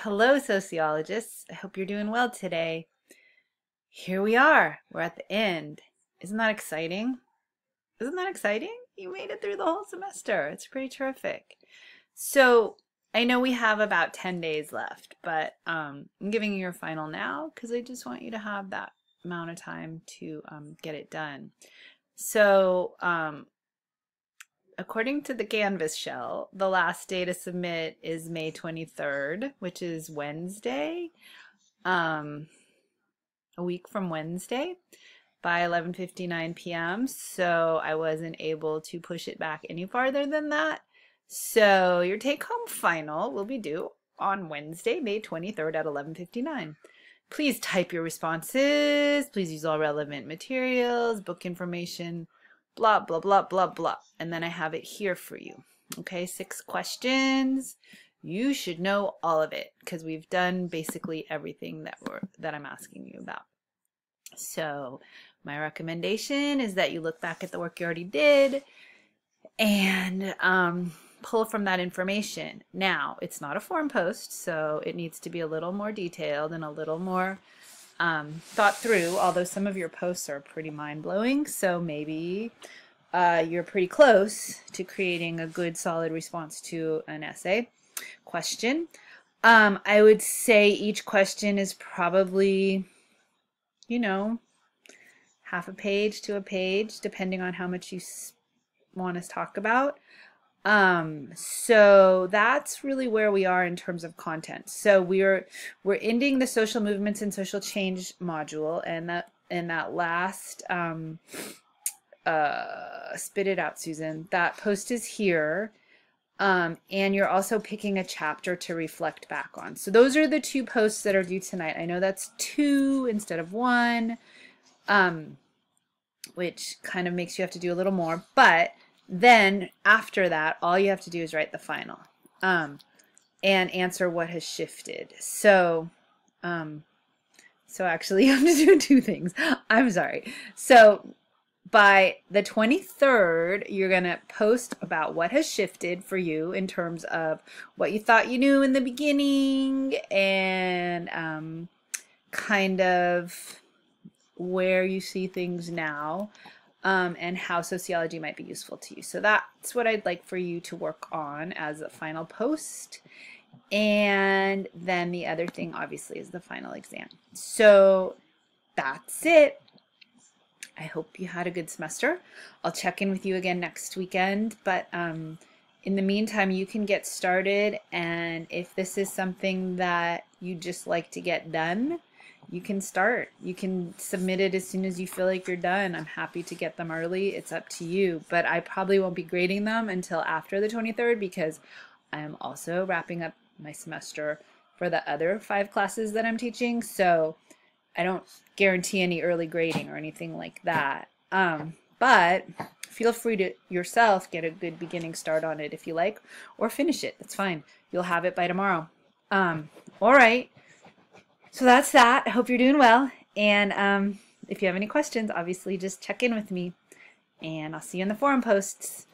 Hello, sociologists. I hope you're doing well today. Here we are. We're at the end. Isn't that exciting? Isn't that exciting? You made it through the whole semester. It's pretty terrific. So I know we have about 10 days left, but I'm giving you your final now because I just want you to have that amount of time to get it done. So according to the Canvas shell, the last day to submit is May 23rd, which is Wednesday, a week from Wednesday by 11:59 p.m. So I wasn't able to push it back any farther than that. So your take-home final will be due on Wednesday, May 23rd at 11:59. Please type your responses. Please use all relevant materials, book information, blah, blah, blah, blah, blah. And then I have it here for you. Okay, 6 questions. You should know all of it because we've done basically everything that I'm asking you about. So my recommendation is that you look back at the work you already did and pull from that information. Now, it's not a form post, so it needs to be a little more detailed and a little more thought through, although some of your posts are pretty mind-blowing, so maybe you're pretty close to creating a good solid response to an essay question. I would say each question is probably, you know, half a page to a page, depending on how much you want to talk about. So that's really where we are in terms of content. So we're ending the social movements and social change module, and that last spit it out, Susan. That post is here. And you're also picking a chapter to reflect back on. So those are the 2 posts that are due tonight. I know that's 2 instead of 1, which kind of makes you have to do a little more, but then after that, all you have to do is write the final and answer what has shifted. So actually you have to do 2 things. I'm sorry. So by the 23rd, you're going to post about what has shifted for you in terms of what you thought you knew in the beginning and kind of where you see things now. And how sociology might be useful to you. So that's what I'd like for you to work on as a final post. And then the other thing, obviously, is the final exam. So that's it. I hope you had a good semester. I'll check in with you again next weekend. But in the meantime, you can get started. And if this is something that you just like to get done, you can start. You can submit it as soon as you feel like you're done. I'm happy to get them early. It's up to you. But I probably won't be grading them until after the 23rd because I'm also wrapping up my semester for the other 5 classes that I'm teaching. So I don't guarantee any early grading or anything like that. But feel free to yourself get a good beginning start on it if you like, or finish it. That's fine. You'll have it by tomorrow. All right. So that's that. I hope you're doing well. And if you have any questions, obviously just check in with me. And I'll see you in the forum posts.